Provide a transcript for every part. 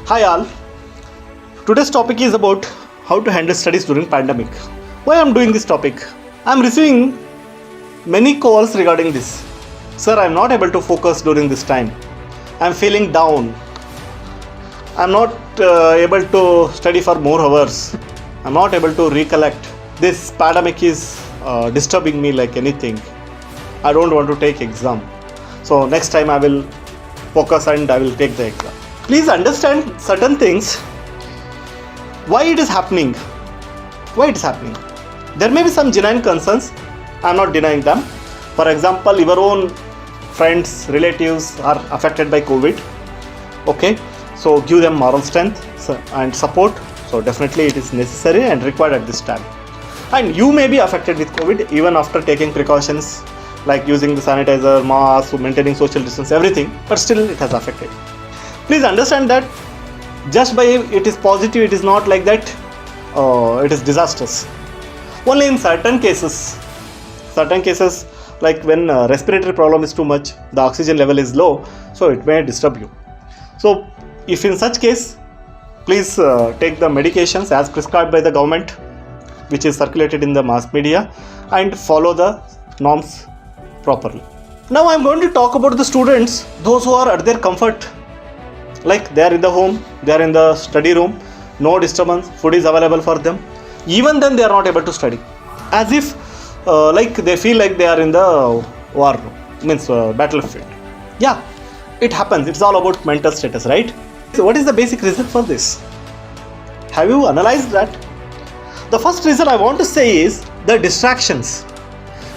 Hi all. Today's topic is about how to handle studies during pandemic. Why I'm doing this topic? I'm receiving many calls regarding this. Sir, I'm not able to focus during this time. I'm feeling down. I'm not able to study for more hours. I'm not able to recollect. This pandemic is disturbing me like anything. I don't want to take exam. So next time I will focus and I will take the exam. Please understand certain things. Why it is happening? Why it is happening? There may be some genuine concerns. I am not denying them. For example, your own friends, relatives are affected by COVID. Okay, so give them moral strength and support. So definitely it is necessary and required at this time. And you may be affected with COVID even after taking precautions like using the sanitizer, mask, maintaining social distance, everything. But still it has affected. Please understand that just by it is positive, it is not like that it is disastrous. Only in certain cases like when respiratory problem is too much, the oxygen level is low, so it may disturb you. So if in such case, please take the medications as prescribed by the government, which is circulated in the mass media, and follow the norms properly. Now I am going to talk about the students, those who are at their comfort. Like they are in the home, they are in the study room, no disturbance, food is available for them. Even then they are not able to study. As if like they feel like they are in the war, battlefield. Yeah, it happens. It's all about mental status, right? So what is the basic reason for this? Have you analyzed that? The first reason I want to say is the distractions.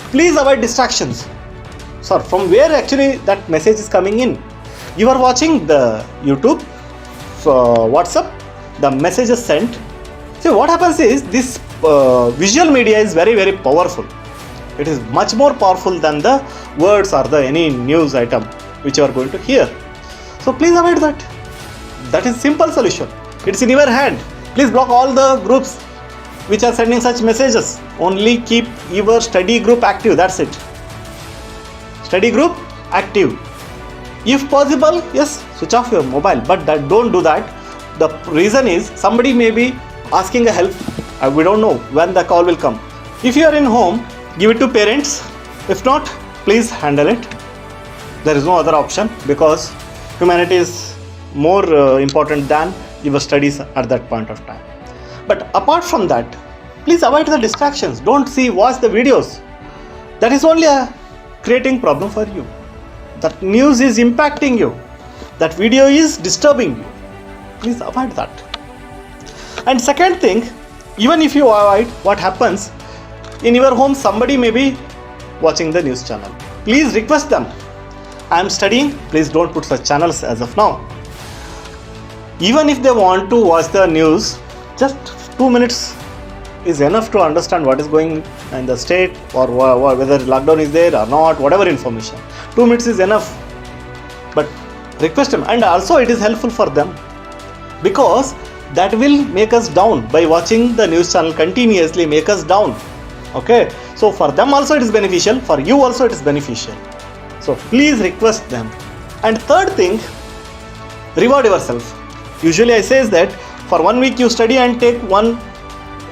Please avoid distractions. Sir, from where actually that message is coming in? You are watching the YouTube, WhatsApp, the message is sent. See, what happens is this visual media is very, very powerful. It is much more powerful than the words or the any news item which you are going to hear. So please avoid that. That is simple solution. It's in your hand. Please block all the groups which are sending such messages. Only keep your study group active. That's it. Study group active. If possible, yes, switch off your mobile, but don't do that. The reason is somebody may be asking a help. We don't know when the call will come. If you are in home, give it to parents. If not, please handle it. There is no other option because humanity is more important than your studies at that point of time. But apart from that, please avoid the distractions. Don't watch the videos. That is only creating problem for you. That news is impacting you. That video is disturbing you. Please avoid that. And second thing, even if you avoid, what happens in your home, somebody may be watching the news channel. Please request them. I am studying. Please don't put such channels as of now. Even if they want to watch the news, just 2 minutes is enough to understand what is going in the state or whether lockdown is there or not, whatever information. 2 minutes is enough. But request them, and also it is helpful for them because that will make us down. By watching the news channel continuously make us down. Okay, so for them also it is beneficial, for you also it is beneficial. So please request them. And third thing, reward yourself. Usually I say that for 1 week you study and take one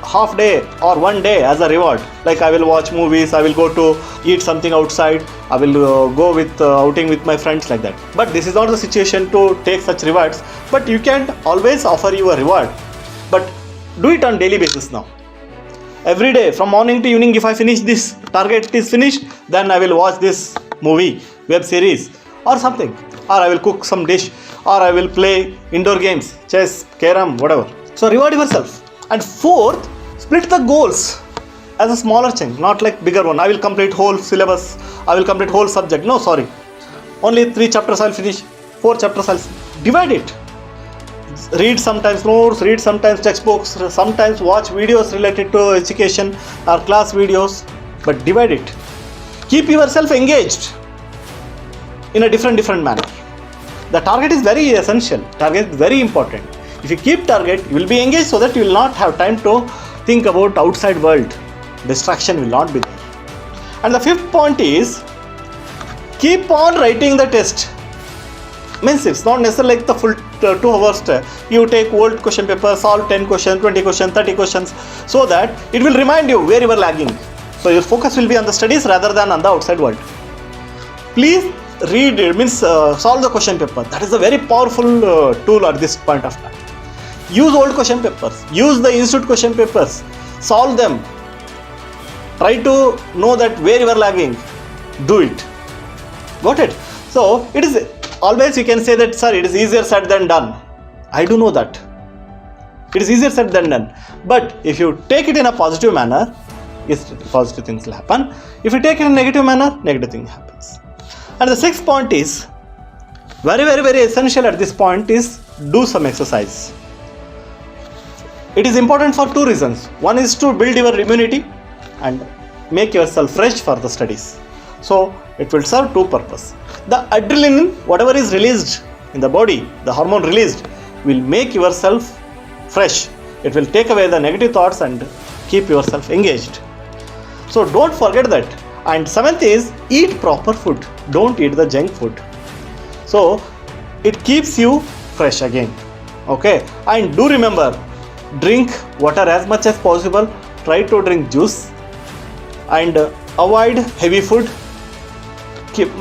half day or 1 day as a reward. Like I will watch movies, I will go to eat something outside, I will go with outing with my friends, like that. But this is not the situation to take such rewards. But you can always offer you a reward. But do it on daily basis now. Every day from morning to evening, if I finish this target is finished, then I will watch this movie, web series or something. Or I will cook some dish, or I will play indoor games, chess, carom, whatever. So reward yourself. And fourth, split the goals as a smaller chunk, not like bigger one. I will complete whole syllabus, I will complete whole subject. No, sorry. Only 3 chapters I will finish, 4 chapters I will divide it. Read sometimes notes, read sometimes textbooks, sometimes watch videos related to education or class videos, but divide it. Keep yourself engaged in a different manner. The target is very essential. Target is very important. If you keep target, you will be engaged so that you will not have time to think about outside world. Distraction will not be there. And the fifth point is, keep on writing the test. Means it's not necessarily like the full 2 hours. You take old question paper, solve 10 questions, 20 questions, 30 questions, so that it will remind you where you were lagging. So your focus will be on the studies rather than on the outside world. Please read it, means solve the question paper. That is a very powerful tool at this point of time. Use old question papers, use the institute question papers, solve them. Try to know that where you are lagging. Do it. Got it? So it is always, you can say that, sir, it is easier said than done. I do know that. It is easier said than done. But if you take it in a positive manner, yes, positive things will happen. If you take it in a negative manner, negative thing happens. And the sixth point is, very, very, very essential at this point is, do some exercise. It is important for 2 reasons. One is to build your immunity and make yourself fresh for the studies. So it will serve 2 purposes. The adrenaline, whatever is released in the body, the hormone released, will make yourself fresh. It will take away the negative thoughts and keep yourself engaged. So don't forget that. And 7th is, eat proper food. Don't eat the junk food. So it keeps you fresh again. Okay. And do remember, drink water as much as possible. Try to drink juice and avoid heavy food.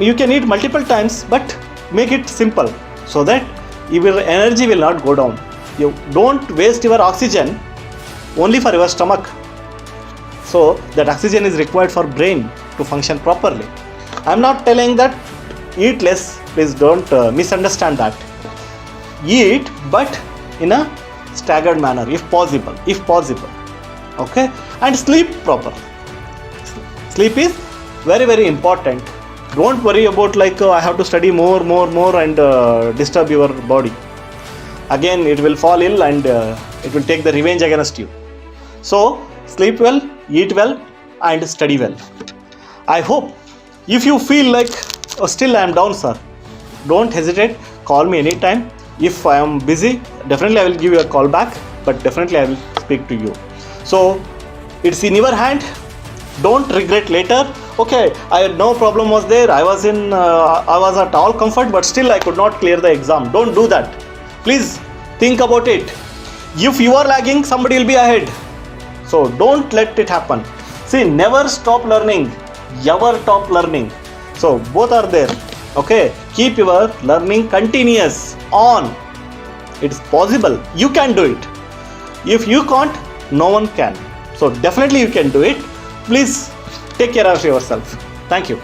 You can eat multiple times, but make it simple so that your energy will not go down. You don't waste your oxygen only for your stomach. So that oxygen is required for brain to function properly. I am not telling that eat less. Please don't misunderstand that. Eat, but in a staggered manner, if possible. Okay, and sleep proper. Sleep is very, very important. Don't worry about like I have to study more and disturb your body. Again, it will fall ill and it will take the revenge against you. So sleep well, eat well, and study well. I hope. If you feel like still I am down, sir, don't hesitate. Call me anytime. If I am busy, definitely I will give you a call back, but definitely I will speak to you. So it's in your hand. Don't regret later. Okay, I had no problem was there. I was at all comfort, but still I could not clear the exam. Don't do that. Please think about it. If you are lagging, somebody will be ahead. So don't let it happen. See, never stop learning. Ever stop learning. So both are there. Okay, keep your learning continuous on. It's possible. You can do it. If you can't, no one can. So definitely you can do it. Please take care of yourself. Thank you.